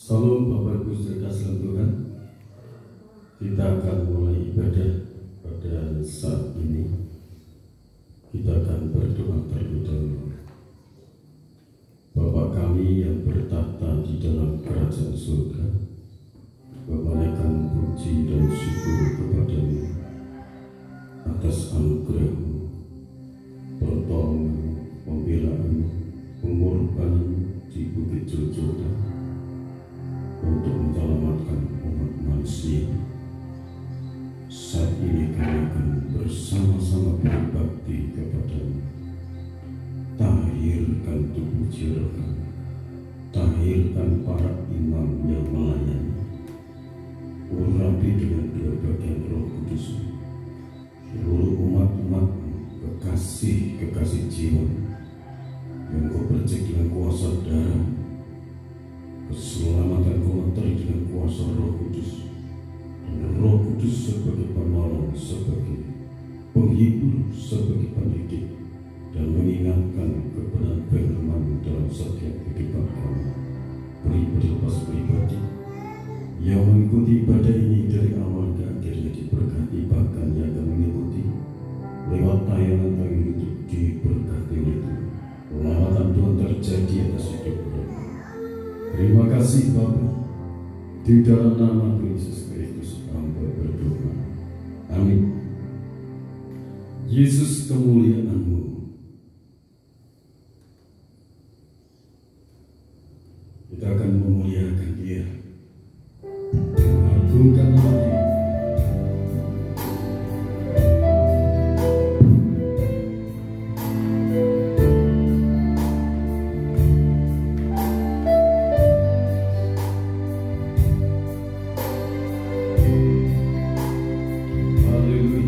Salam Bapak Ibu saudara dalam Tuhan. Kita akan mulai ibadah pada saat ini. Kita akan berdoa terlebih dahulu. Bapa kami yang bertata di dalam kerajaan surga, menaikkan puji dan syukur kepadamu atas anugerah-Mu, pertolongan-Mu, pembelaan-Mu, pengorbanan-Mu di Bukit Jordan untuk menyelamatkan umat manusia. Saat ini kami akan bersama-sama berbakti kepada-Mu. Tahirkan tubuh jiwa kami, tahirkan para imam yang melayani, urapi dengan dua bagian Roh Kudus seluruh umat-umat-Mu, kekasih jiwa yang Kau percik dengan kuasa darah, keselamatan Kau menteri dengan kuasa Roh Kudus, dan Roh Kudus sebagai penolong, sebagai penghibur, sebagai pendidik, dan mengingatkan kebenaran firman dalam setiap kehidupan kami pribadi lepas pribadi yang mengikuti ibadah ini dari awal ke akhirnya diberkati, bahkan yang akan mengikuti lewat tayangan YouTube diberkati oleh Tuhan. Lawatan Tuhan terjadi atas hidup mereka. Terima kasih Bapa, di dalam nama Yesus Kristus hamba berdoa. Amin. Yesus kemuliaan-Mu. Kita akan memuliakan Dia, mengagungkan nama Dia. Hallelujah.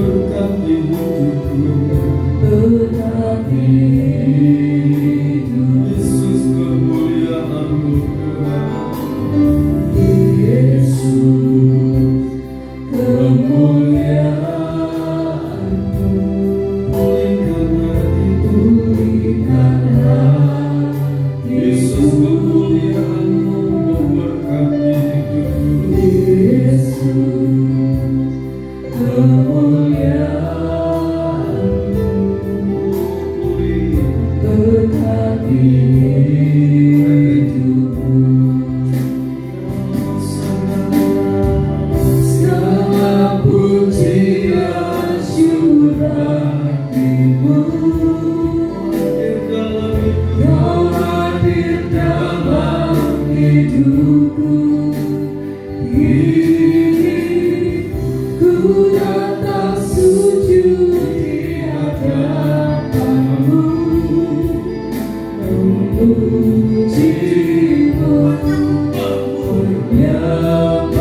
memberkati hidupku. Berkati hidup Yesus kemuliaan-Mu Tuhan. Yesus kemuliaan-Mu. Pulihkan hati, Yesus kemuliaan-Mu memberkati hidupku. Yesus kemuliaan-Mu. Berkati hidupku. Segala pujian syukur hatimu, Kau hadir dalam hidupku. Kini ku datang sujud di hadapan-Mu, memuji-Mu, menyembah-Mu,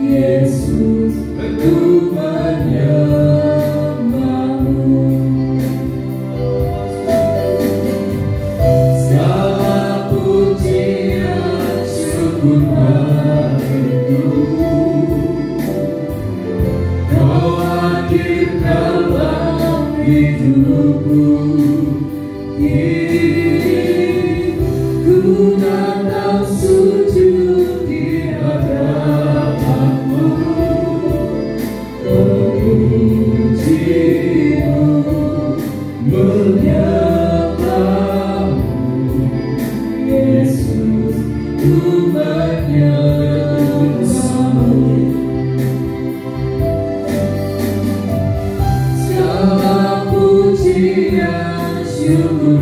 Yesus, ku menyembah-Mu. Segala pujian syukur hatiku, Kau hadir dalam hidupku. Kini ku datang sujud di hadapan-Mu, memuji-Mu, menyembah-Mu, Yesus, ku menyembah-Mu. Segala pujian syukur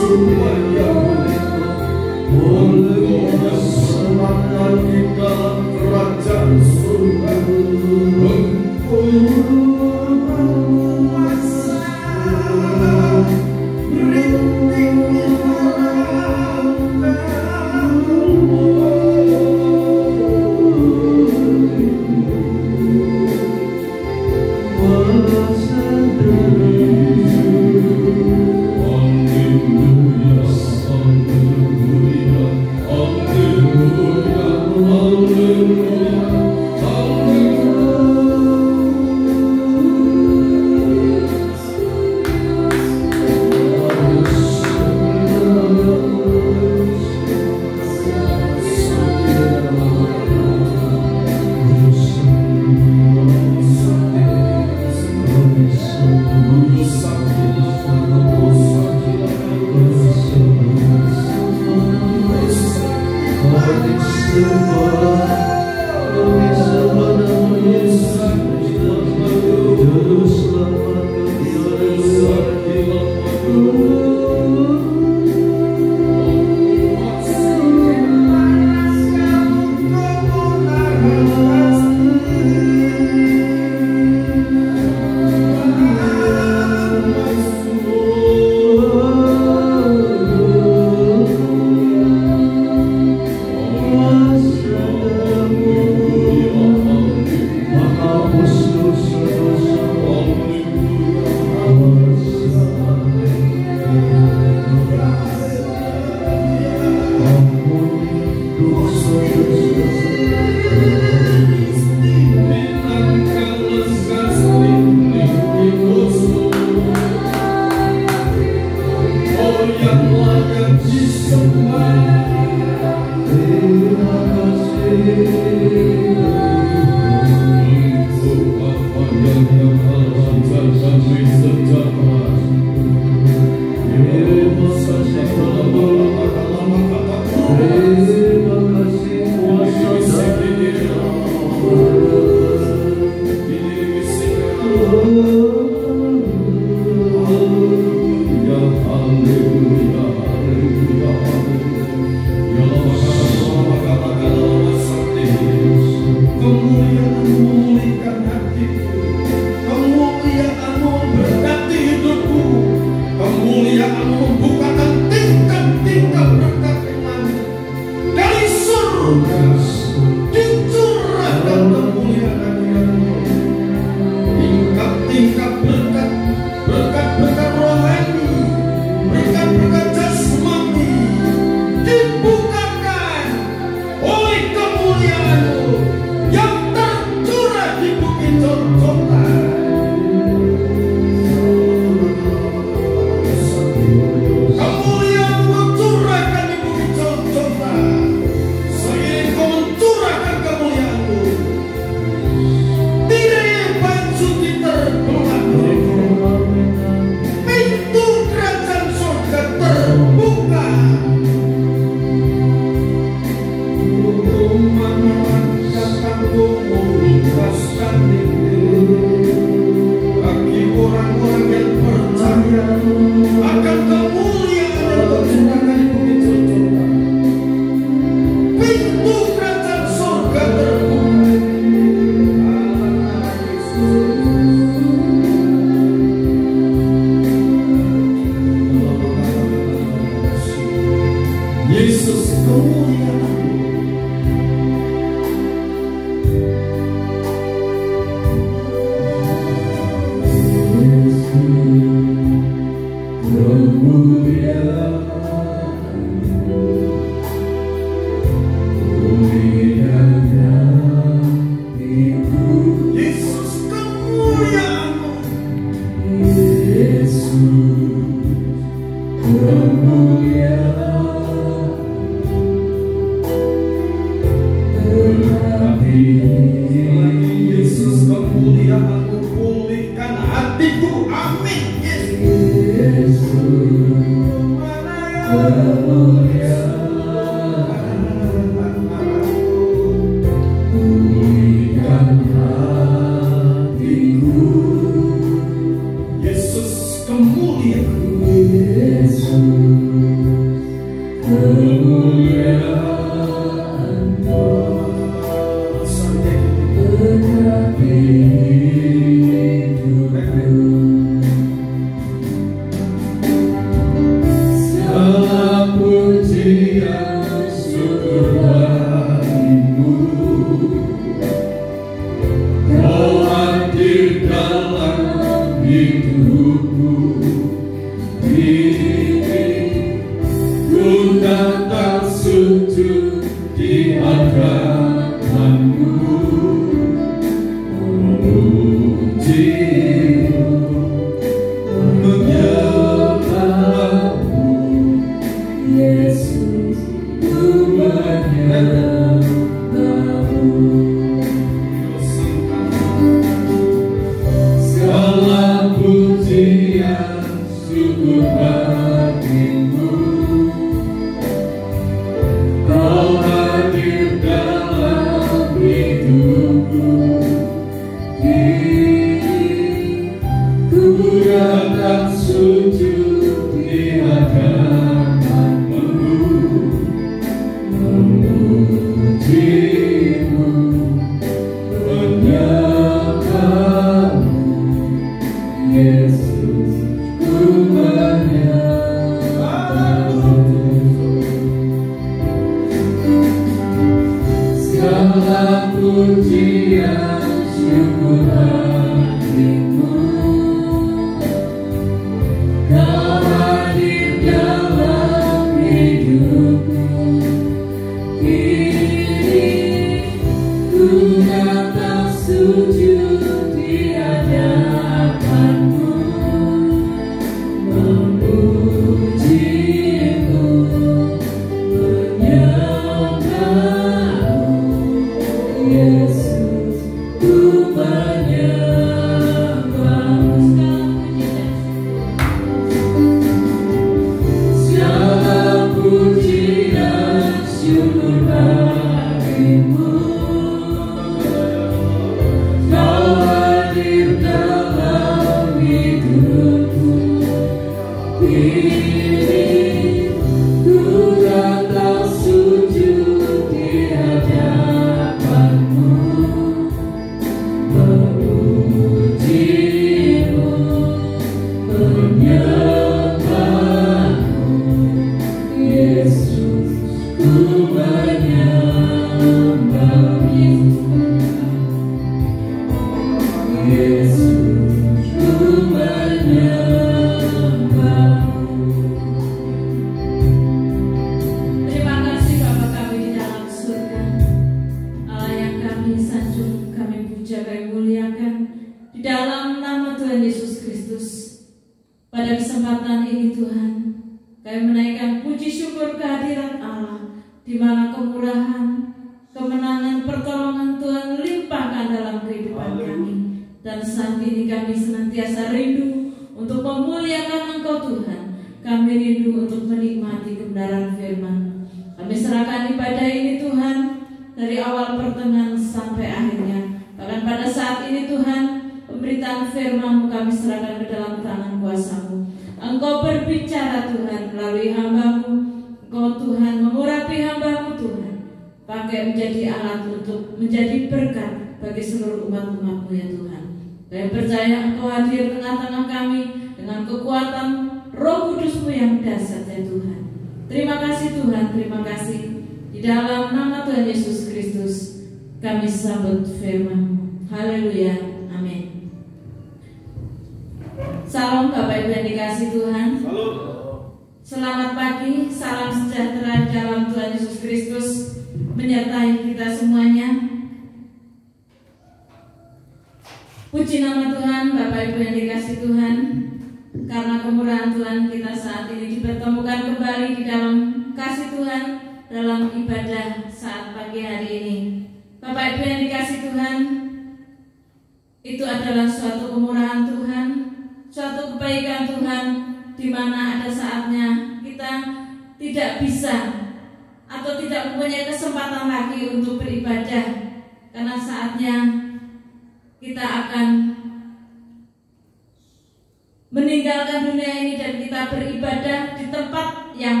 meninggalkan dunia ini dan kita beribadah di tempat yang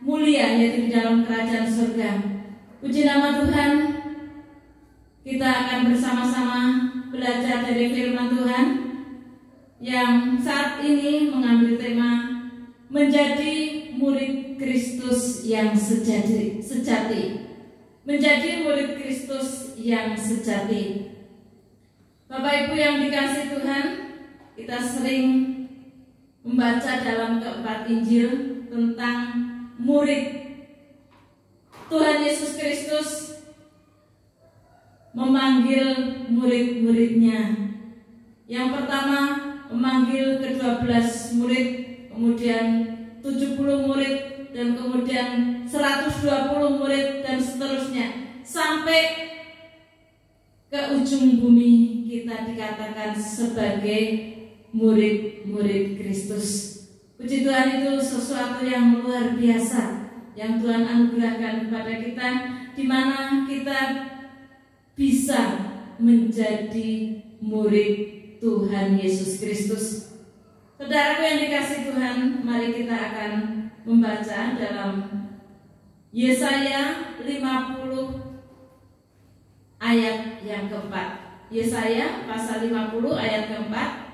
mulia, yaitu di dalam kerajaan beragam. Puji nama Tuhan, kita akan bersama-sama belajar dari firman Tuhan yang saat ini mengambil tema menjadi murid Kristus yang sejati. Menjadi murid Kristus yang sejati. Bapak Ibu yang dikasihi Tuhan, kita sering membaca dalam keempat Injil tentang murid Tuhan Yesus Kristus memanggil murid-muridnya. Yang pertama memanggil ke-12 murid, kemudian 70 murid, dan kemudian 120 murid, dan seterusnya sampai ke ujung bumi kita dikatakan sebagai murid-murid Kristus. Puji Tuhan, itu sesuatu yang luar biasa yang Tuhan anugerahkan kepada kita, di mana kita bisa menjadi murid Tuhan Yesus Kristus. Saudaraku yang dikasihi Tuhan, mari kita akan membaca dalam Yesaya 50 ayat yang keempat. Yesaya pasal 50 ayat keempat.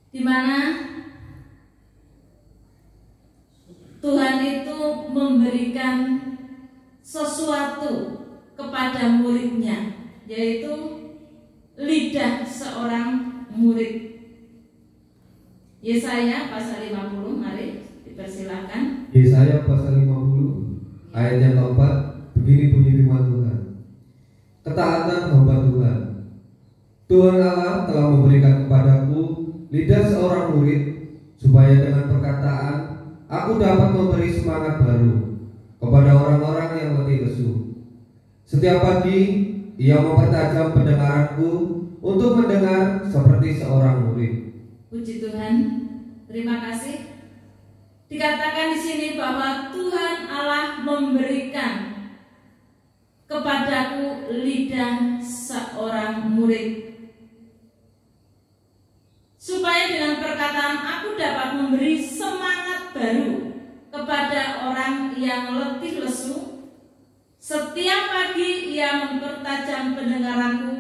Di mana Tuhan itu memberikan sesuatu kepada muridnya, yaitu lidah seorang murid. Yesaya pasal 50, mari dipersilakan. Yesaya pasal 50 ayat yang keempat, begini bunyi firman Tuhan. Ketaatan hamba Tuhan. Tuhan Allah telah memberikan kepadaku lidah seorang murid, supaya dengan perkataan aku dapat memberi semangat baru kepada orang-orang yang letih lesu. Setiap pagi ia mempertajam pendengaranku untuk mendengar seperti seorang murid. Puji Tuhan, terima kasih. Dikatakan di sini bahwa Tuhan Allah memberikan kepadaku lidah seorang murid, supaya dengan perkataan aku dapat memberi semangat baru kepada orang yang letih lesu. Setiap pagi ia mempertajam pendengaranku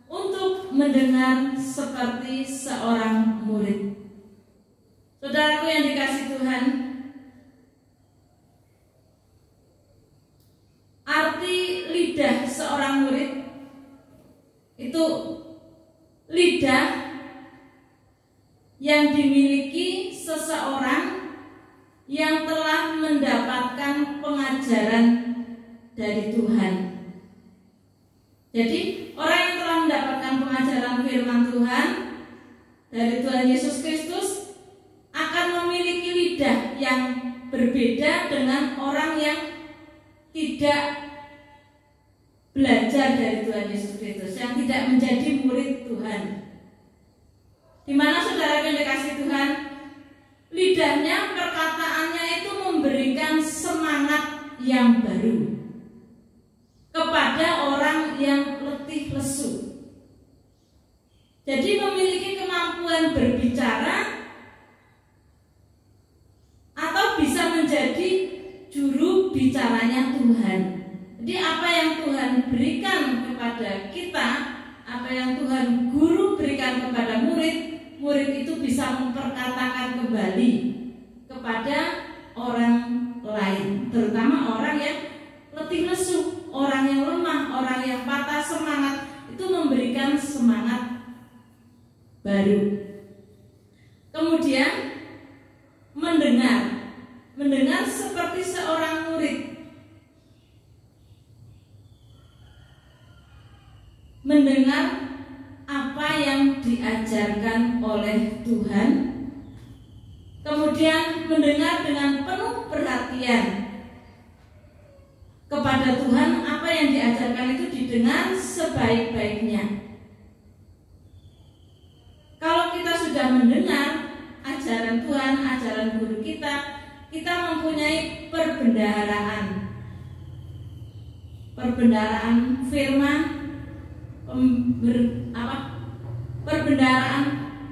untuk mendengar seperti seorang murid. Saudaraku yang dikasihi Tuhan, arti lidah seorang murid itu lidah yang dimiliki seseorang yang telah mendapatkan pengajaran dari Tuhan. Jadi orang yang telah mendapatkan pengajaran firman Tuhan dari Tuhan Yesus Kristus akan memiliki lidah yang berbeda dengan orang yang tidak belajar dari Tuhan Yesus Kristus, yang tidak menjadi murid Tuhan. Di mana saudara yang dikasihi Tuhan, lidahnya, perkataannya itu memberikan semangat yang baru kepada orang yang letih lesu. Jadi memiliki kemampuan berbicara atau bisa menjadi juru bicaranya Tuhan. Jadi apa yang Tuhan berikan kepada kita, apa yang Tuhan guru berikan kepada murid, murid itu bisa memperkatakan kembali kepada orang lain, terutama orang yang letih lesu, orang yang lemah, orang yang patah semangat, itu memberikan semangat baru. Kemudian mendengar seperti seorang murid. Mendengar apa yang diajarkan oleh Tuhan, kemudian mendengar dengan penuh perhatian kepada Tuhan. Apa yang diajarkan itu didengar sebaik-baiknya. Kalau kita sudah mendengar ajaran Tuhan, ajaran guru kita mempunyai perbendaharaan firman, perbendaharaan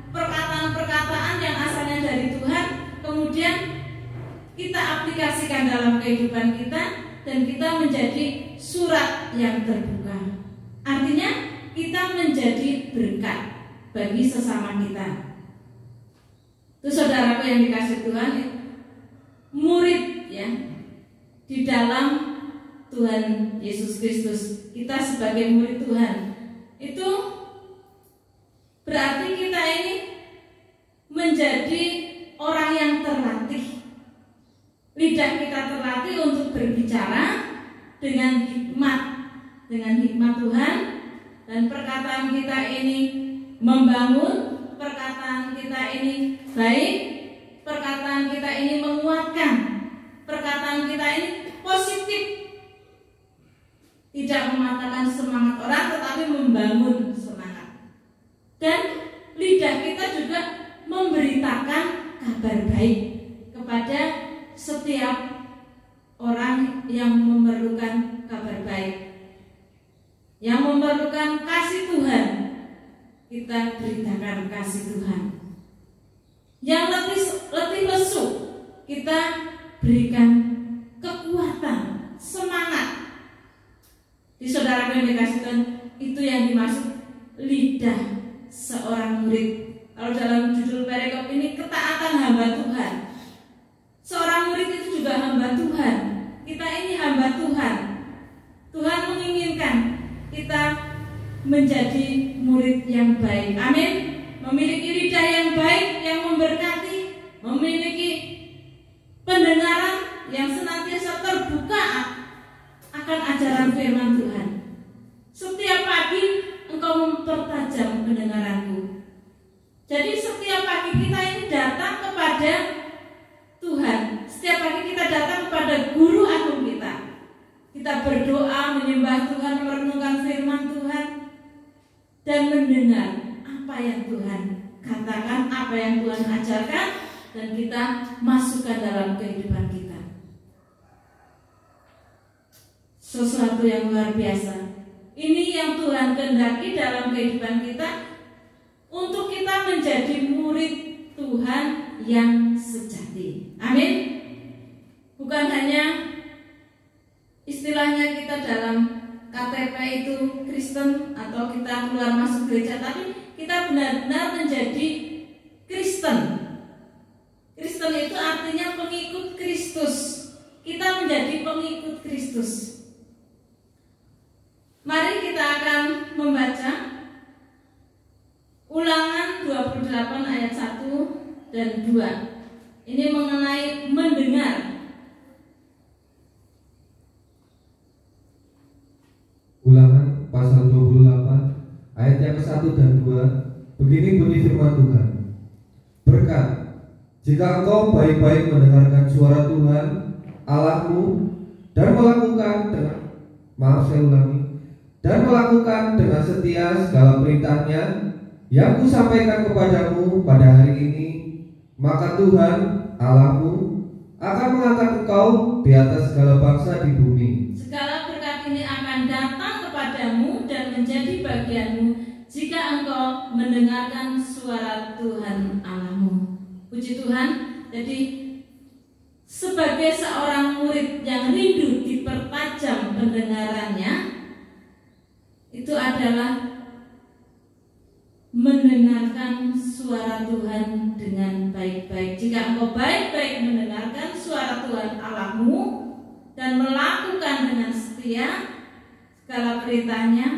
perkataan-perkataan yang asalnya dari Tuhan, kemudian aplikasikan dalam kehidupan kita dan kita menjadi surat yang terbuka. Artinya kita menjadi berkat bagi sesama kita. Itu saudaraku yang dikasih Tuhan, murid ya di dalam Tuhan Yesus Kristus. Kita sebagai murid Tuhan itu berarti kita ini menjadi orang yang terlatih. Lidah kita terlatih untuk berbicara dengan hikmat Tuhan, dan perkataan kita ini membangun, perkataan kita ini baik, perkataan kita ini menguatkan, perkataan kita ini positif, tidak mematahkan semangat orang tetapi membangun semangat. Dan lidah kita juga memberitakan kabar baik kepada setiap orang yang memerlukan kabar baik, yang memerlukan kasih Tuhan. Kita beritakan kasih Tuhan. Yang letih lesu, kita berikan kekuatan, semangat. Di saudara yang dikasih Tuhan, itu yang dimaksud lidah seorang murid. Kalau dalam judul perikop ini, ketaatan hamba Tuhan. Seorang murid itu juga hamba Tuhan. Kita ini hamba Tuhan. Tuhan menginginkan kita menjadi murid yang baik. Amin. Memiliki lidah yang baik, yang memberkati, memiliki pendengaran yang senantiasa terbuka akan ajaran firman Tuhan. Setiap pagi engkau mempertajam pendengaranku. Jadi setiap pagi kita ini datang kepada Tuhan. Setiap pagi kita datang kepada guru agung kita. Kita berdoa, menyembah Tuhan, merenungkan firman Tuhan, dan mendengar apa yang Tuhan katakan, apa yang Tuhan ajarkan, dan kita masukkan dalam kehidupan kita. Sesuatu yang luar biasa. Ini yang Tuhan kehendaki dalam kehidupan kita, untuk kita menjadi murid Tuhan yang sejati. Amin. Bukan hanya istilahnya kita dalam KTP itu Kristen atau kita keluar masuk gereja, tapi kita benar-benar menjadi Kristen. Kristen itu artinya pengikut Kristus. Kita menjadi pengikut Kristus. Mari kita akan membaca Ulangan 28 ayat 1 dan 2. Ini mengenai mendengar. Ulangan pasal 28 ayat yang ke-1 dan 2. Begini bunyi firman Tuhan. Berkat, jika engkau baik-baik mendengarkan suara Tuhan Allahmu dan melakukan dan melakukan dengan setia segala perintahnya yang kusampaikan kepadamu pada hari ini, maka Tuhan Allahmu akan mengangkat engkau di atas segala bangsa di bumi. Segala berkat ini akan datang kepadamu dan menjadi bagianmu jika engkau mendengarkan suara Tuhan Allahmu. Puji Tuhan. Jadi sebagai seorang murid yang rindu dipertajam pendengarannya, itu adalah mendengarkan suara Tuhan dengan baik-baik. Jika engkau baik-baik mendengarkan suara Tuhan Allahmu dan melakukan dengan setia segala perintahnya,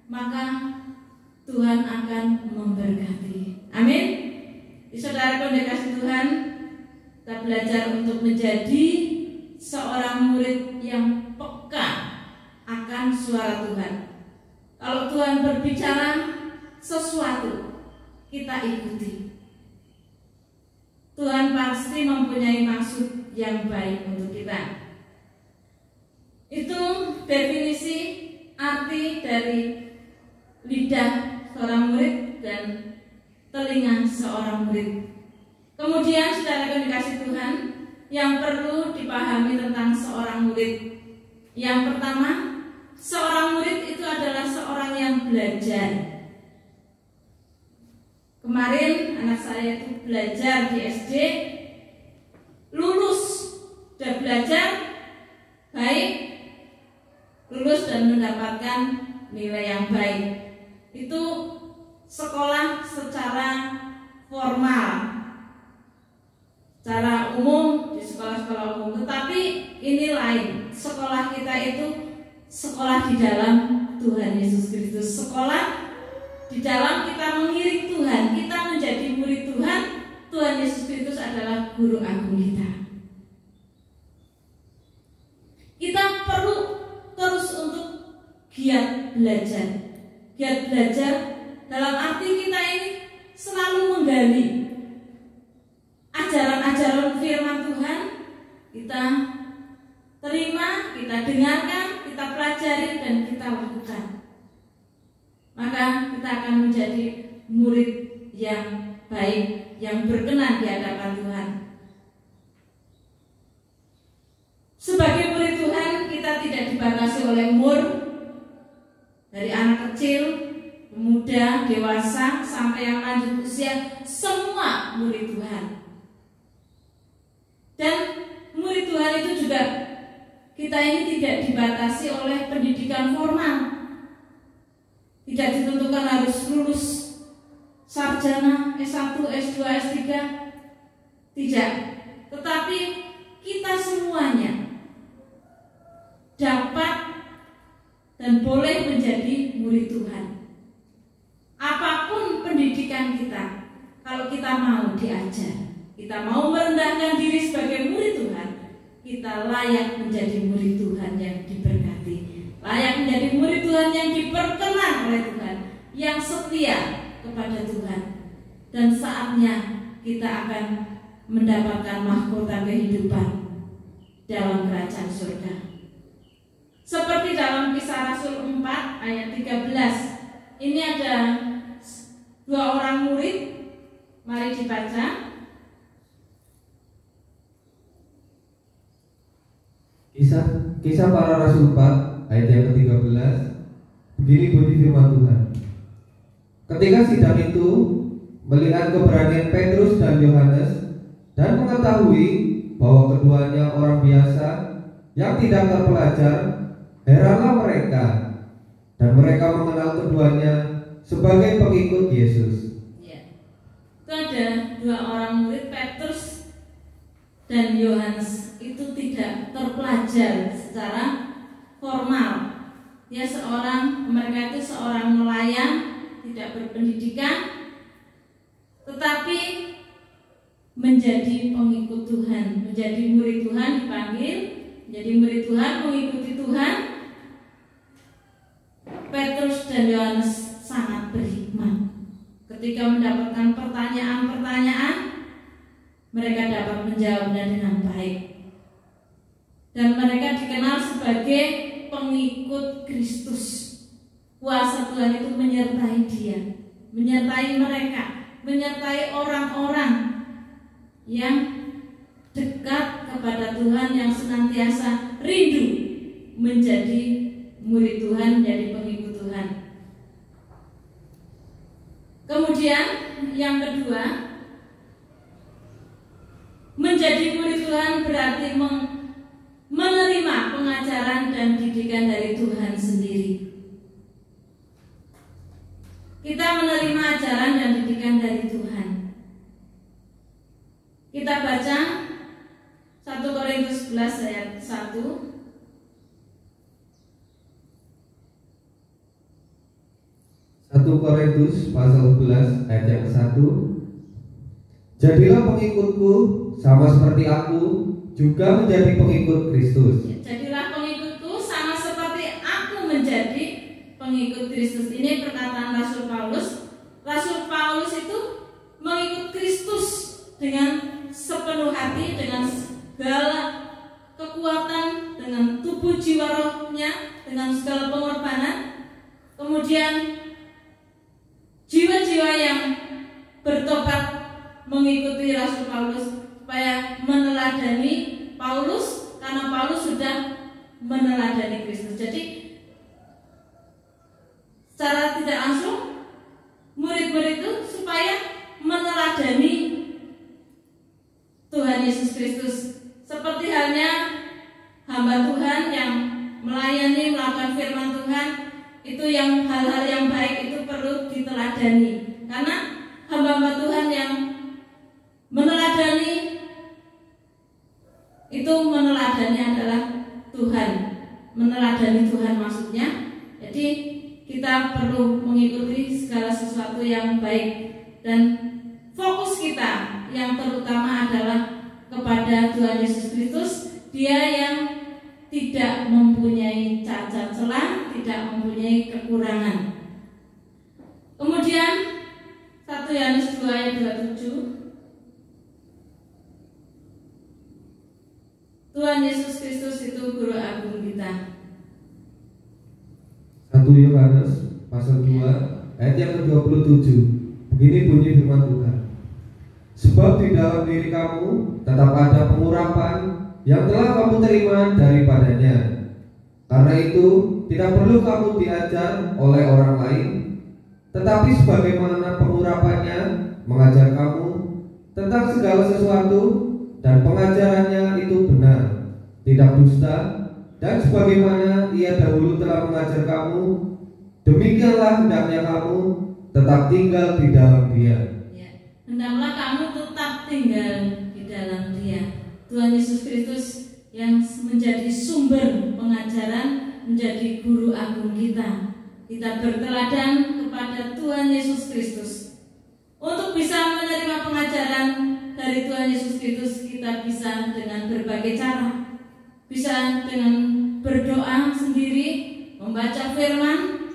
maka Tuhan akan memberkati. Amin. Di saudara yang dikasih Tuhan, kita belajar untuk menjadi seorang murid yang peka akan suara Tuhan. Kalau Tuhan berbicara sesuatu, kita ikuti. Tuhan pasti mempunyai maksud yang baik untuk kita. Itu definisi arti dari lidah seorang murid dan telinga seorang murid. Kemudian saudara yang dikasih Tuhan, yang perlu dipahami tentang seorang murid. Yang pertama, seorang murid itu adalah seorang yang belajar. Kemarin anak saya itu belajar di SD, lulus dan belajar baik, lulus dan mendapatkan nilai yang baik. Itu sekolah secara formal, secara umum di sekolah-sekolah umum. Tetapi ini lain. Sekolah kita itu sekolah di dalam Tuhan Yesus Kristus. Sekolah di dalam kita mengiring Tuhan, kita menjadi murid Tuhan. Tuhan Yesus Kristus adalah guru agung kita. Kita perlu terus untuk giat belajar. Giat belajar dalam arti kita ini selalu menggali ajaran-ajaran firman Tuhan. Kita terima, kita dengarkan, kita pelajari, dan kita lakukan. Maka kita akan menjadi murid yang baik, yang berkenan di hadapan Tuhan. Sebagai murid Tuhan, kita tidak dibatasi oleh umur, dari anak kecil, pemuda, dewasa, sampai yang lanjut usia, semua murid Tuhan. Dan murid Tuhan itu juga kita ini tidak dibatasi oleh pendidikan formal. Tidak ditentukan harus lulus sarjana S1, S2, S3. Tidak. Tetapi kita semuanya dapat dan boleh menjadi murid Tuhan. Apapun pendidikan kita, kalau kita mau diajar, kita mau merendahkan diri sebagai murid Tuhan, kita layak menjadi murid Tuhan yang diberkati, layak menjadi murid Tuhan yang diperkenan oleh Tuhan, yang setia kepada Tuhan. Dan saatnya kita akan mendapatkan mahkota kehidupan dalam kerajaan surga. Seperti dalam Kisah Rasul 4 ayat 13. Ini ada 2 orang murid. Mari dibaca. Kisah para Rasul 4 ayat yang ke-13. Begini bunyi firman Tuhan. Ketika sidang itu melihat keberanian Petrus dan Yohanes dan mengetahui bahwa keduanya orang biasa yang tidak terpelajar, heranlah mereka, dan mereka mengenal keduanya sebagai pengikut Yesus. Ya. Itu ada 2 orang murid, Petrus dan Yohanes. Itu tidak terpelajar secara formal. Ya, mereka itu seorang nelayan, tidak berpendidikan, tetapi menjadi pengikut Tuhan, menjadi murid Tuhan, dipanggil menjadi murid Tuhan, mengikuti Tuhan. Petrus dan Yohanes sangat berhikmat. Ketika mendapatkan pertanyaan-pertanyaan, mereka dapat menjawabnya dengan baik. Dan mereka dikenal sebagai pengikut Kristus. Kuasa Tuhan itu menyertai dia, menyertai mereka, menyertai orang-orang yang dekat kepada Tuhan, yang senantiasa rindu menjadi murid Tuhan, menjadi pengikut Tuhan. Kemudian yang kedua, menjadi murid Tuhan berarti menerima pengajaran dan didikan dari Tuhan sendiri. Kita menerima ajaran dan didikan dari Tuhan. Kita baca 1 Korintus 11 ayat 1. 1 Korintus pasal 11 ayat yang ke-1. Jadilah pengikutku sama seperti aku juga menjadi pengikut Kristus. Jadilah pengikutku sama seperti aku menjadi pengikut Kristus. Ini perkataan Rasul Paulus. Rasul Paulus itu mengikut Kristus dengan sepenuh hati, dengan segala kekuatan, dengan tubuh jiwa rohnya, dengan segala pengorbanan. Kemudian jiwa-jiwa yang bertobat mengikuti Rasul Paulus supaya meneladani Paulus, karena Paulus sudah meneladani Kristus. Jadi secara tidak langsung murid-murid itu supaya meneladani Tuhan Yesus Kristus Seperti halnya hamba Tuhan yang melayani, melakukan firman Tuhan, itu yang hal-hal yang baik itu perlu diteladani. Karena hamba-hamba Tuhan yang meneladani itu meneladani adalah Tuhan. Meneladani Tuhan maksudnya. Jadi kita perlu mengikuti segala sesuatu yang baik, dan fokus kita yang terutama adalah kepada Tuhan Yesus Kristus, Dia yang tidak mempunyai cacat celah, tidak mempunyai kekurangan. Kemudian 1 Yohanes 2 ayat 27, Tuhan Yesus Kristus itu guru agung kita. 1 Yohanes pasal 2 ayat yang ke-27. Begini bunyi firman Tuhan. Sebab di dalam diri kamu tetap ada pengurapan yang telah kamu terima daripadanya. Karena itu tidak perlu kamu diajar oleh orang lain, tetapi sebagaimana pengurapannya mengajar kamu tentang segala sesuatu, dan pengajarannya itu benar, tidak dusta, dan sebagaimana ia dahulu telah mengajar kamu, demikianlah hendaknya kamu tetap tinggal di dalam Dia. Ya, hendaklah kamu tetap tinggal di dalam Dia. Tuhan Yesus Kristus yang menjadi sumber pengajaran, menjadi guru agung kita. Kita berteladan kepada Tuhan Yesus Kristus. Untuk bisa menerima pengajaran dari Tuhan Yesus Kristus, kita bisa dengan berbagai cara. Bisa dengan berdoa sendiri, membaca firman,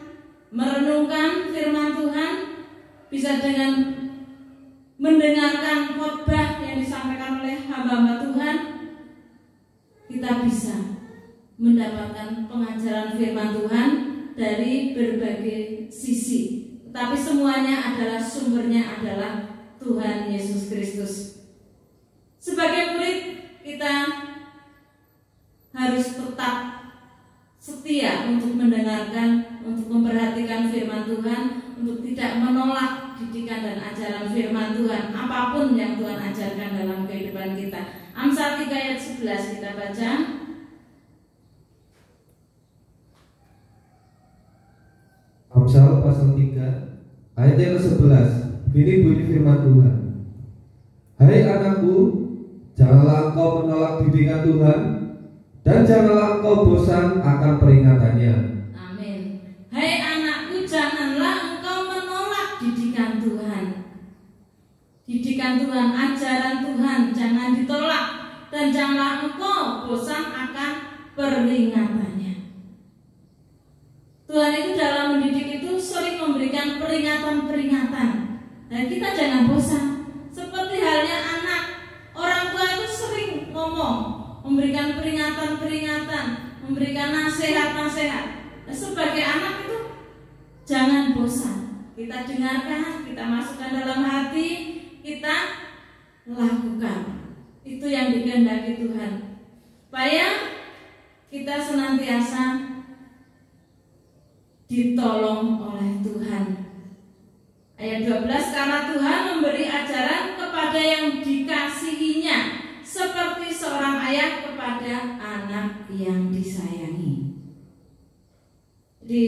merenungkan firman Tuhan, bisa dengan mendengarkan khotbah yang disampaikan oleh hamba-hamba Tuhan. Kita bisa mendapatkan pengajaran firman Tuhan dari berbagai sisi. Tetapi semuanya adalah sumbernya adalah Tuhan Yesus Kristus. Sebagai murid, kita harus tetap setia untuk mendengarkan, untuk memperhatikan firman Tuhan, untuk tidak menolak didikan dan ajaran firman Tuhan apapun yang Tuhan ajarkan dalam kehidupan kita. Amsal 3 ayat 11 kita baca. Amsal pasal 3 ayat yang ke-11. Begini bunyi firman Tuhan. Hai anakku, janganlah engkau menolak didikan Tuhan, dan janganlah engkau bosan akan peringatannya. Amin. Hai anakku, janganlah engkau menolak didikan Tuhan. Didikan Tuhan, ajaran Tuhan jangan ditolak, dan janganlah engkau bosan akan peringatannya. Tuhan itu dalam mendidik itu sering memberikan peringatan-peringatan, dan kita jangan bosan. Seperti halnya anak, orang tua itu sering ngomong, memberikan peringatan-peringatan, memberikan nasihat-nasihat. Nah, sebagai anak itu jangan bosan. Kita dengarkan, kita masukkan dalam hati, kita lakukan. Itu yang dikehendaki Tuhan, supaya kita senantiasa ditolong oleh Tuhan. Ayat 12, karena Tuhan memberi ajaran kepada yang dikasihinya, seperti seorang ayah kepada anak yang disayangi. Jadi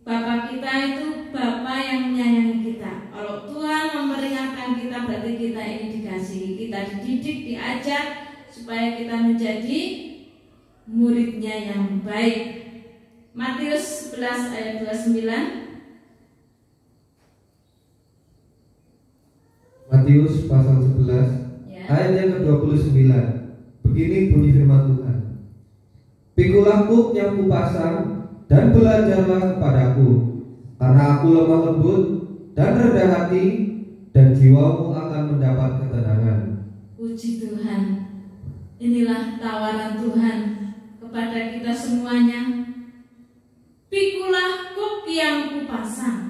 Bapa kita itu Bapa yang menyayangi kita. Kalau Tuhan memperingatkan kita, berarti kita ini dikasihi, kita dididik, diajar supaya kita menjadi muridnya yang baik. Matius 11 ayat 29. Matius pasal 11 Ya. ayat yang ke-29. Begini bunyi firman Tuhan. Pikulah kuk yang kupasang dan belajarlah kepadaku, karena aku lemah lembut dan rendah hati, dan jiwamu akan mendapat ketenangan. Puji Tuhan. Inilah tawaran Tuhan kepada kita semuanya. Pikulah kuk yang kupasang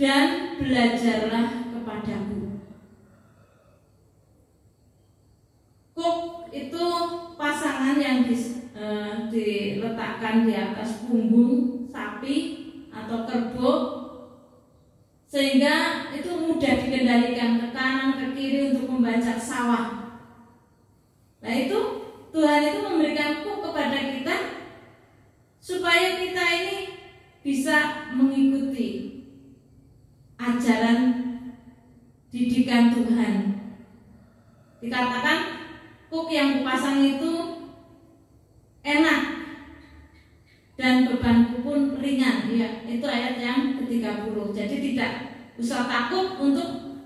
dan belajarlah kepadaku. Kuk itu pasangan yang diletakkan di atas punggung sapi atau kerbau, sehingga itu mudah dikendalikan ke kanan ke kiri untuk membajak sawah. Nah itu Tuhan itu memberikan kuk kepada kita supaya kita ini bisa mengikuti ajaran didikan Tuhan. Dikatakan kuk yang kupasang itu enak dan bebanku pun ringan. Ya, itu ayat yang ke-30. Jadi tidak usah takut untuk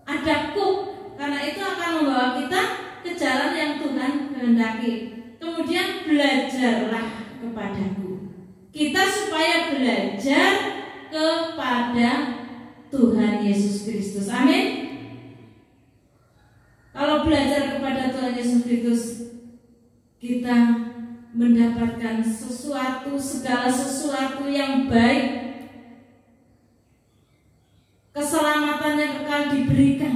ada kuk, karena itu akan membawa kita ke jalan yang Tuhan kehendaki. Kemudian belajarlah kepadaku. Kita supaya belajar kepada Tuhan Yesus Kristus. Amin. Kalau belajar kepada Tuhan Yesus Kristus, kita mendapatkan segala sesuatu yang baik. Keselamatan yang kekal diberikan,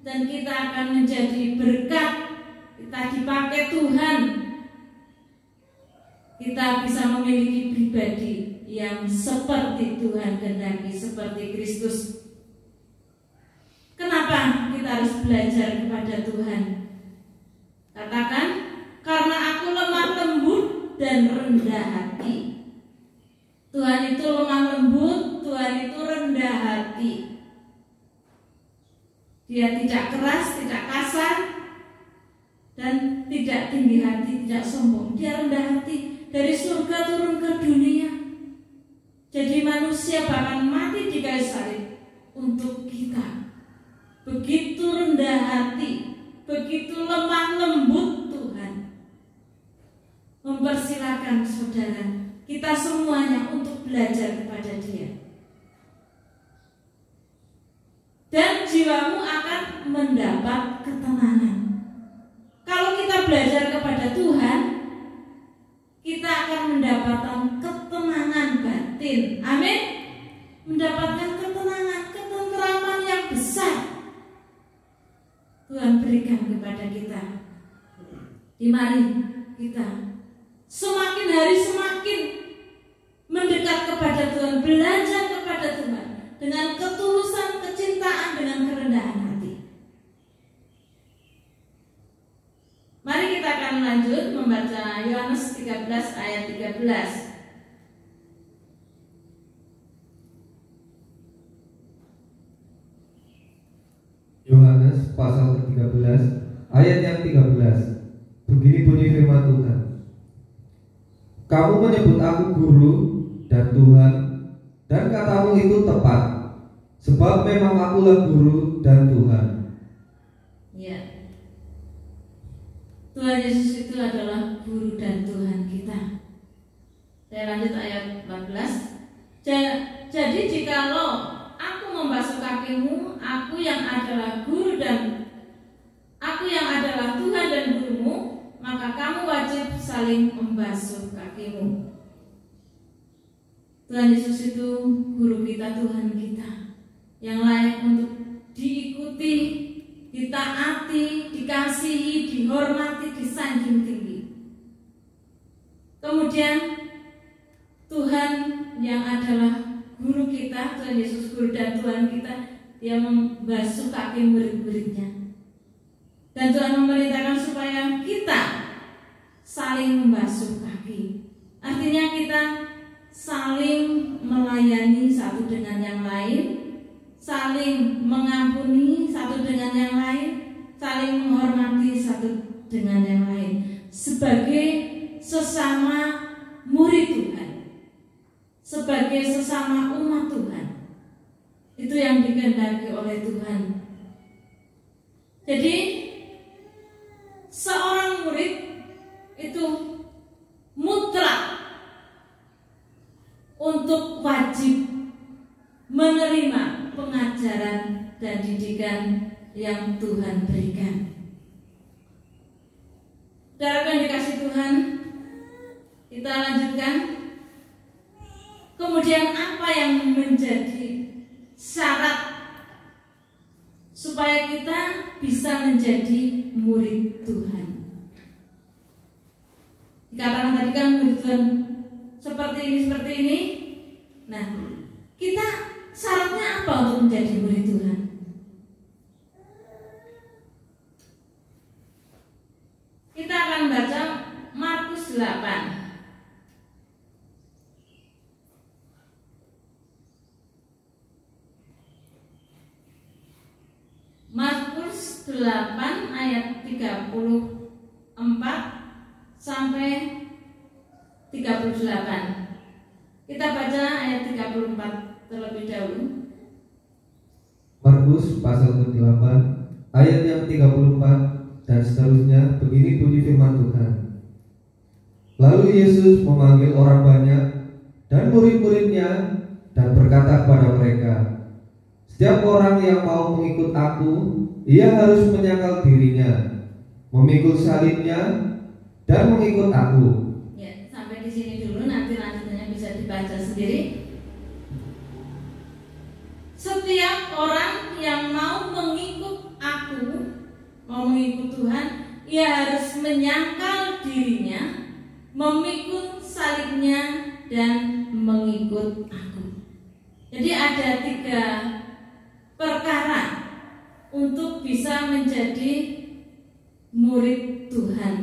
dan kita akan menjadi berkat. Kita dipakai Tuhan. Kita bisa memiliki pribadi yang seperti Tuhan kehendaki, seperti Kristus. Kenapa kita harus belajar kepada Tuhan? Katakan, karena aku lemah lembut dan rendah hati. Tuhan itu lemah lembut, Tuhan itu rendah hati. Dia tidak keras, tidak kasar, dan tidak tinggi hati, tidak sombong. Dia rendah hati, dari surga turun ke dunia, jadi manusia, bahkan mati di kayu salib untuk kita. Begitu rendah hati, begitu lemah lembut Tuhan. Mempersilakan saudara, kita semuanya untuk belajar kepada Dia. Dan jiwamu akan mendapat ketenangan. Kalau kita belajar kepada Tuhan, kita akan mendapatkan ketenangan batin. Amin. Mendapatkan ketenangan, ketenteraman yang besar Tuhan berikan kepada kita. Mari kita semakin hari semakin mendekat kepada Tuhan, belajar kepada Tuhan dengan ketulusan, kecintaan, dengan kerendahan hati. Mari kita akan lanjut membaca Yohanes 13 ayat 13. Yohanes pasal ke-13 ayat yang 13. Begini bunyi firman Tuhan. Kamu menyebut aku guru dan Tuhan, dan katamu itu tepat, sebab memang akulah guru dan Tuhan. Ya. Tuhan Yesus itu adalah guru dan Tuhan kita. Saya lanjut ayat 14. Jadi jikalau aku membasuh kakimu, aku yang adalah guru dan aku yang adalah Tuhan dan gurumu, maka kamu wajib saling membasuh kakimu. Tuhan Yesus itu guru kita, Tuhan kita, yang layak untuk diikuti, ditaati, dikasihi, dihormati, disanjung tinggi. Kemudian Tuhan yang adalah guru kita, Tuhan Yesus guru dan Tuhan kita, Dia membasuh kaki murid-muridnya. Dan Tuhan memerintahkan supaya kita saling membasuh kaki. Artinya kita saling melayani satu dengan yang lain, saling mengampuni satu dengan yang lain, saling menghormati satu dengan yang lain, sebagai sesama murid Tuhan, sebagai sesama umat Tuhan. Itu yang dikehendaki oleh Tuhan. Jadi seorang murid itu mutlak untuk wajib menerima pengajaran dan didikan yang Tuhan berikan. Saudara yang dikasih Tuhan, kita lanjutkan. Kemudian apa yang menjadi syarat supaya kita bisa menjadi murid Tuhan? Dikatakan tadi kan murid Tuhan seperti ini. Nah, kita syaratnya apa untuk menjadi murid Tuhan? 38. Markus 8 ayat 34 sampai 38. Kita baca ayat 34 terlebih dahulu. Markus pasal ke-8 ayat yang 34 dan seterusnya, begini bunyi firman Tuhan. Lalu Yesus memanggil orang banyak dan murid-muridnya dan berkata kepada mereka, setiap orang yang mau mengikut aku, ia harus menyangkal dirinya, memikul salibnya, dan mengikut aku. Ya, sampai di sini dulu, nanti lanjutannya bisa dibaca sendiri. Setiap orang yang mau mengikut aku, mau mengikut Tuhan, ia harus menyangkal dirinya, memikul salibnya, dan mengikut aku. Jadi ada 3 perkara untuk bisa menjadi murid Tuhan,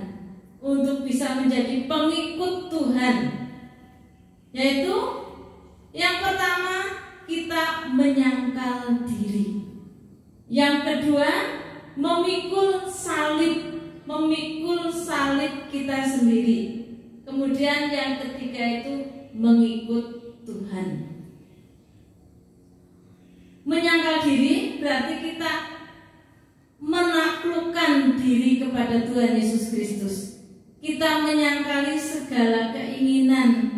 untuk bisa menjadi pengikut Tuhan, yaitu yang pertama, kita menyangkal diri. Yang kedua, memikul salib kita sendiri. Kemudian yang ketiga itu mengikut Tuhan. Menyangkal diri berarti kita menaklukkan diri kepada Tuhan Yesus Kristus. Kita menyangkali segala keinginan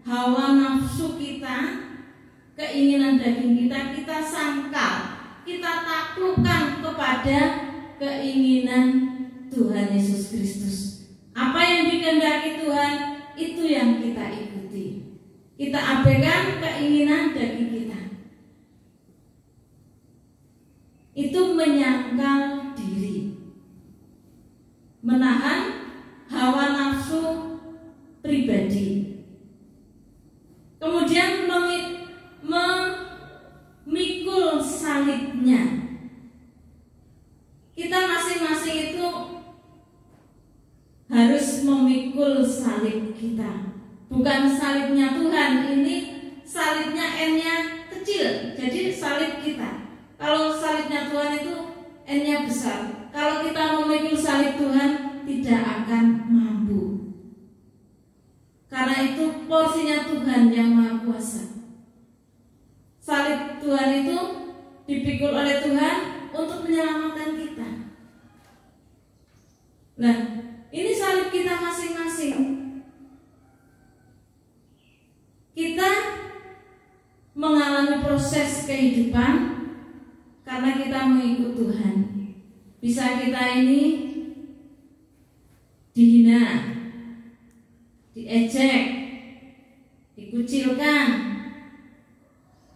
hawa nafsu kita, keinginan daging kita, kita sangkal, kita taklukkan kepada keinginan Tuhan Yesus Kristus. Apa yang dikehendaki Tuhan, itu yang kita ikuti. Kita abaikan keinginan daging kita. Itu menyangkal diri, menahan hawa nafsu pribadi. Kemudian memikul salibnya. Kita masing-masing itu harus memikul salib kita. Bukan salibnya Tuhan, ini salibnya N-nya kecil, jadi salib kita. Kalau salibnya Tuhan itu N-nya besar. Kalau kita memikul salib Tuhan, tidak akan mampu. Karena itu porsinya Tuhan yang Maha Kuasa. Salib Tuhan itu dipikul oleh Tuhan untuk menyelamatkan kita. Nah, ini salib kita masing-masing. Kita mengalami proses kehidupan karena kita mengikut Tuhan. Bisa kita ini dihina, diejek, dikucilkan,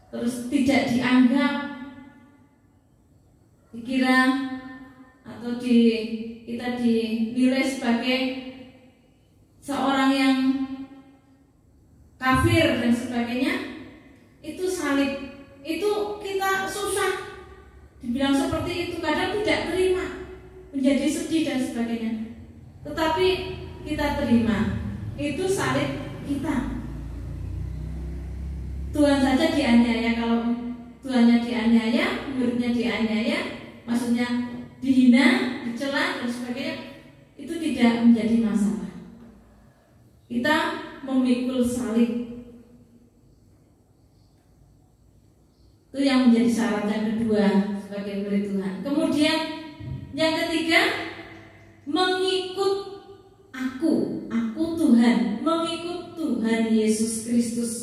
terus tidak dianggap, dikira atau kita dinilai sebagai seorang yang kafir dan sebagainya. Itu salib, itu kita susah dibilang seperti itu, kadang tidak terima, menjadi sedih dan sebagainya. Tetapi kita terima, itu salib kita. Tuhan saja dianiaya. Kalau Tuhannya dianiaya, muridnya dianiaya, maksudnya dihina, dicela dan sebagainya, itu tidak menjadi masalah. Kita memikul salib. Itu yang menjadi syarat yang kedua sebagai murid Tuhan. Kemudian yang ketiga, mengikut aku Tuhan, mengikut Tuhan Yesus Kristus.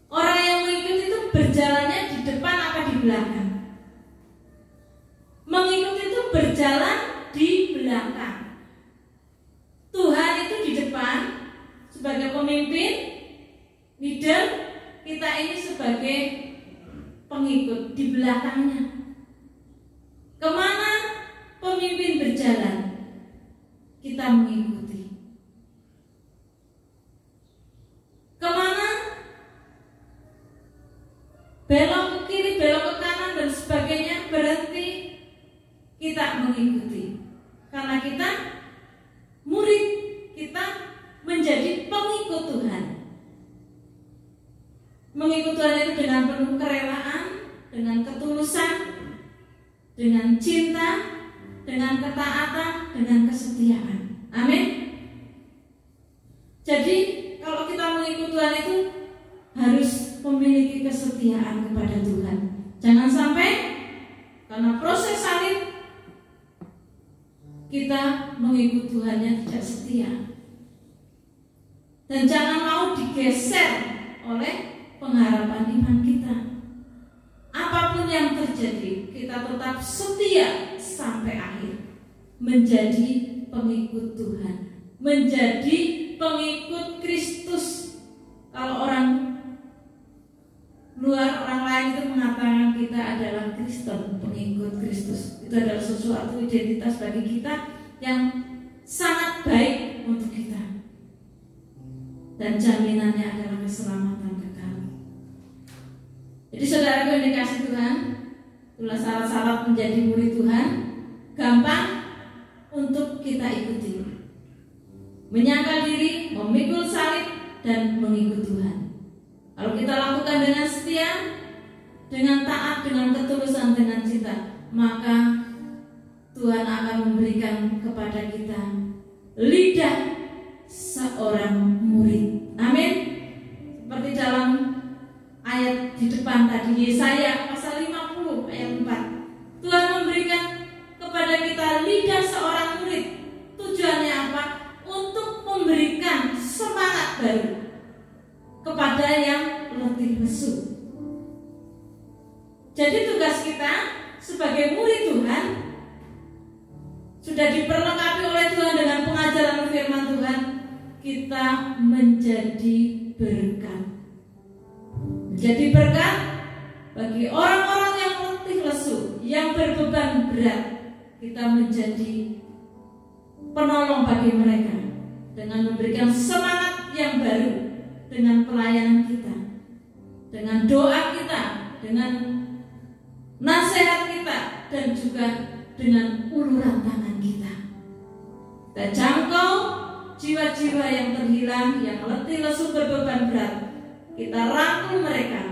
Orang yang mengikut itu berjalannya di depan apa di belakang? Mengikut itu berjalan di belakang. Tuhan itu di depan sebagai pemimpin, leader, kita ini sebagai pengikut di belakangnya. Kemana pemimpin berjalan, kita mengikuti. Kemana belok ke kiri, belok ke kanan dan sebagainya, berhenti, kita mengikuti. Karena kita murid, mengikut Tuhan itu dengan penuh kerelaan, dengan ketulusan, dengan cinta, dengan ketaatan, dengan kesetiaan. Amin. Jadi kalau kita mengikut Tuhan itu harus memiliki kesetiaan kepada Tuhan. Jangan sampai karena proses salib kita mengikut Tuhannya tidak setia. Dan jangan mau digeser oleh pengharapan iman kita. Apapun yang terjadi, kita tetap setia sampai akhir. Menjadi pengikut Tuhan, menjadi pengikut Kristus. Kalau orang luar, orang lain itu mengatakan kita adalah Kristen, pengikut Kristus. Itu adalah sesuatu identitas bagi kita yang sangat baik untuk kita. Dan jaminannya adalah keselamatan kekal. Jadi saudaraku yang dikasih Tuhan, itulah syarat-syarat menjadi murid Tuhan. Gampang untuk kita ikuti. Menyangkal diri, memikul salib, dan mengikut Tuhan. Kalau kita lakukan dengan setia, dengan taat, dengan ketulusan, dengan cinta, maka Tuhan akan memberikan kepada kita lidah seorang murid. Amin. Seperti dalam ayat di depan tadi, Yesaya pasal 50 ayat 4. Tuhan memberikan kepada kita lidah seorang murid. Tujuannya apa? Untuk memberikan semangat baru kepada yang letih lesu. Jadi tugas kita sebagai murid Tuhan sudah diperlengkapi oleh Tuhan dengan pengajaran firman Tuhan. Kita menjadi berkat. Menjadi berkat bagi orang-orang yang letih lesu, yang berbeban berat. Kita menjadi penolong bagi mereka dengan memberikan semangat yang baru, dengan pelayanan kita, dengan doa kita, dengan nasihat kita, dan juga dengan uluran tangan kita. Kita jangkau jiwa-jiwa yang terhilang, yang letih lesu berbeban berat. Kita rangkul mereka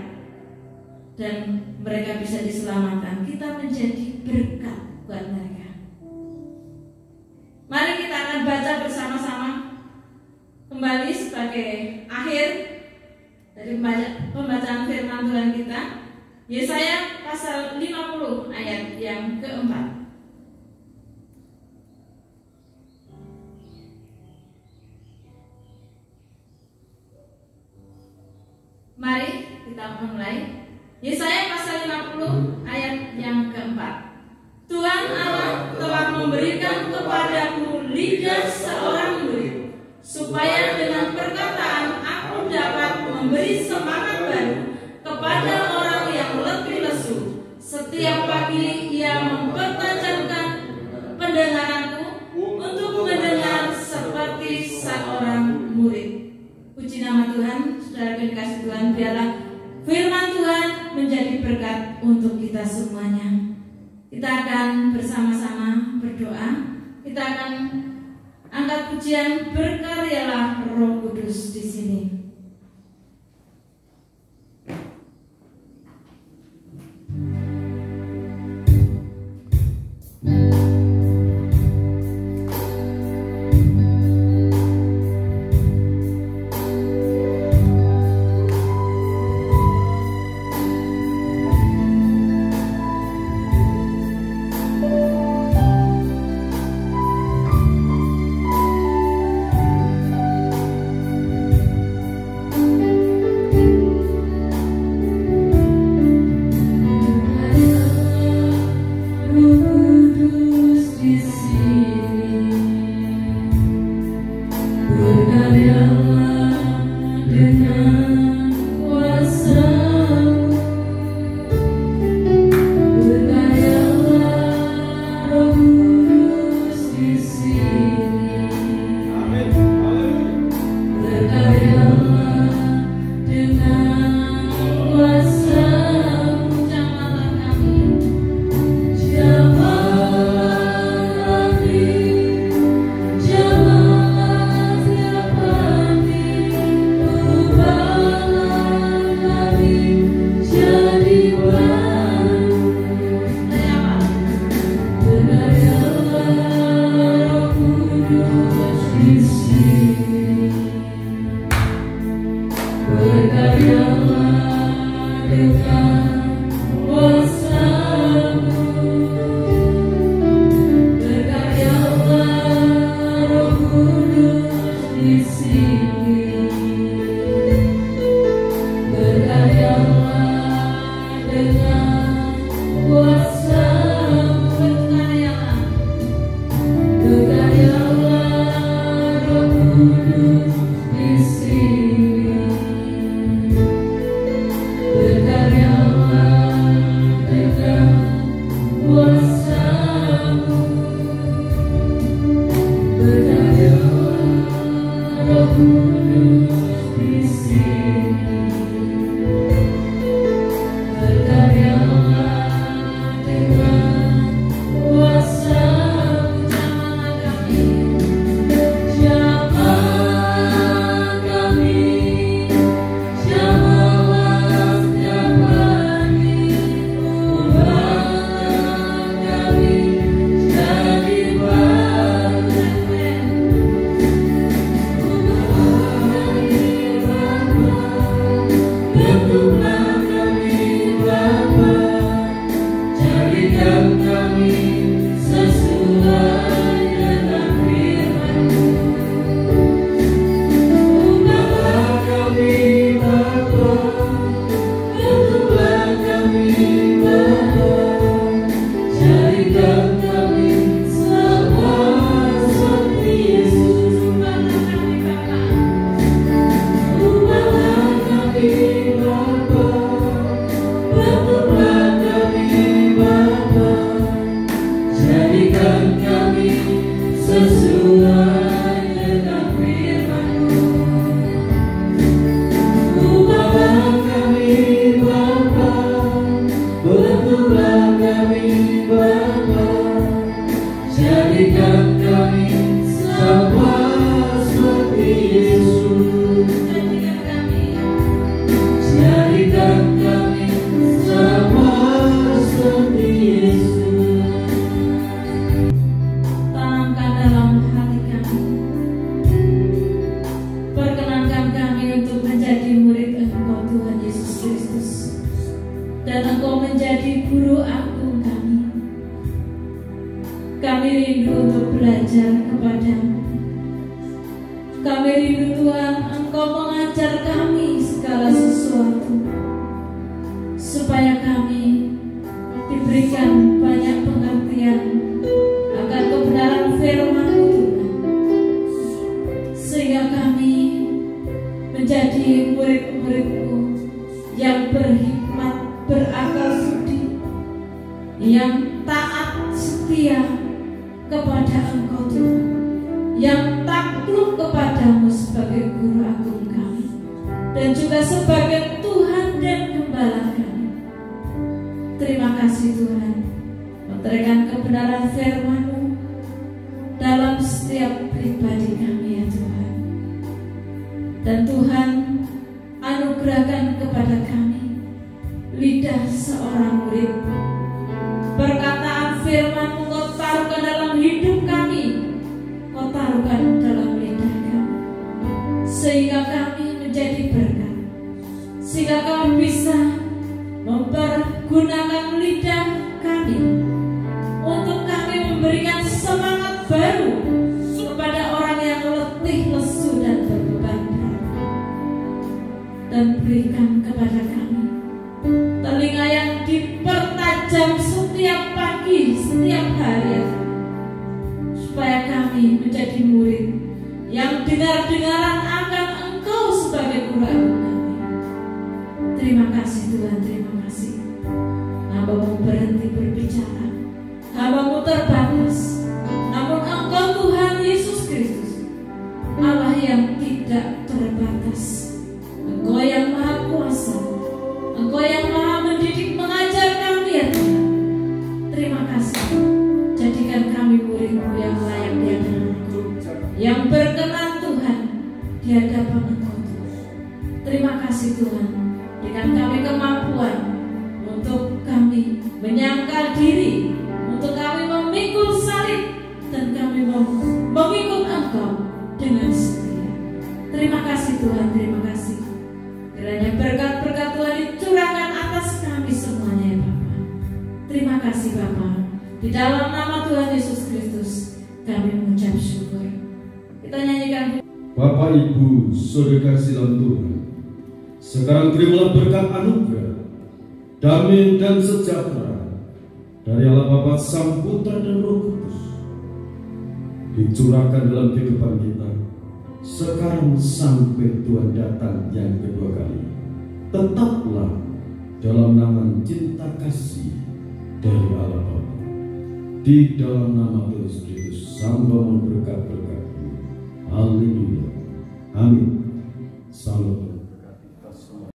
dan mereka bisa diselamatkan. Kita menjadi berkat buat mereka. Mari kita akan baca bersama-sama kembali sebagai akhir dari pembacaan firman Tuhan kita, Yesaya pasal 50 ayat yang keempat. Mari kita mulai. Yesaya pasal 50 ayat yang keempat. Tuhan Allah telah memberikan kepadaku lidah seorang murid, supaya dengan perkataan aku dapat memberi semangat baru kepada orang yang letih lesu. Setiap pagi ia mempertajamkan pendengaranku untuk mendengar seperti seorang murid. Puji nama Tuhan. Saudara dikasih Tuhan, biarlah firman Tuhan menjadi berkat untuk kita semuanya. Kita akan bersama-sama berdoa. Kita akan angkat pujian berkaryalah Roh Kudus di sini. Kami rindu untuk belajar kepadamu. Kami rindu Tuhan, Engkau mengajar kami segala sesuatu, supaya kami diberikan banyak pengertian akan kebenaran firman-Mu Tuhan, sehingga kami menjadi murid-murid-Mu yang berhikmat, berakal budi, yang taat setia kepada Engkau Tuhan, yang takluk kepadamu sebagai guru agung kami, dan juga sebagai Tuhan dan Gembala kami. Terima kasih Tuhan, menerangkan kebenaran firman-Mu dalam setiap pribadi kami ya Tuhan. Dan Tuhan, anugerahkan kepada kami lidah seorang murid. Perkataan firman-Mu Kau taruhkan dalam hidup kami, Kau taruhkan dalam lidah kami, sehingga kami menjadi berkat, sehingga kami bisa mempergunakan lidah kami untuk kami memberikan semangat baru kepada orang yang letih, lesu, dan berbeban berat. Dan berikan kepada kami telinga yang dipertajam setiap pagi, setiap hari, supaya kami menjadi murid yang dengar-dengaran akan Engkau sebagai guru agung kami. Terima kasih Tuhan, terima kasih. Hamba-Mu berhenti berbicara, hamba-Mu terbatas, namun Engkau Tuhan Yesus Kristus, Allah yang tidak terbatas, Engkau yang maha kuasa, Engkau yang maha mendidik, mengajar kami ya Tuhan. Terima kasih, jadikan kami murid-Mu yang layak di hadapan-Mu, yang berkenan Tuhan di hadapan Engkau Tuhan. Terima kasih Tuhan, berikan kami kemampuan untuk kami menyangkal diri, untuk kami memikul salib, dan kami mengikut Engkau dengan setia. Terima kasih Tuhan, terima kasih. Kiranya berkat-berkat Tuhan dicurahkan atas kami semuanya ya Bapa. Terima kasih Bapa. Di dalam nama Tuhan Yesus Kristus kami mengucap syukur. Kita nyanyikan. Bapak Ibu, saudara silam Tuhan, sekarang terimalah berkat anugerah, damai dan sejahtera dari Allah Bapa, Sang Putra dan Roh Kudus, dicurahkan dalam kehidupan kita sekarang sampai Tuhan datang yang kedua kali. Tetaplah dalam nama cinta kasih dari Allah Bapa, di dalam nama Yesus Kristus, samba memberkat-berkat. Haleluya. Amin.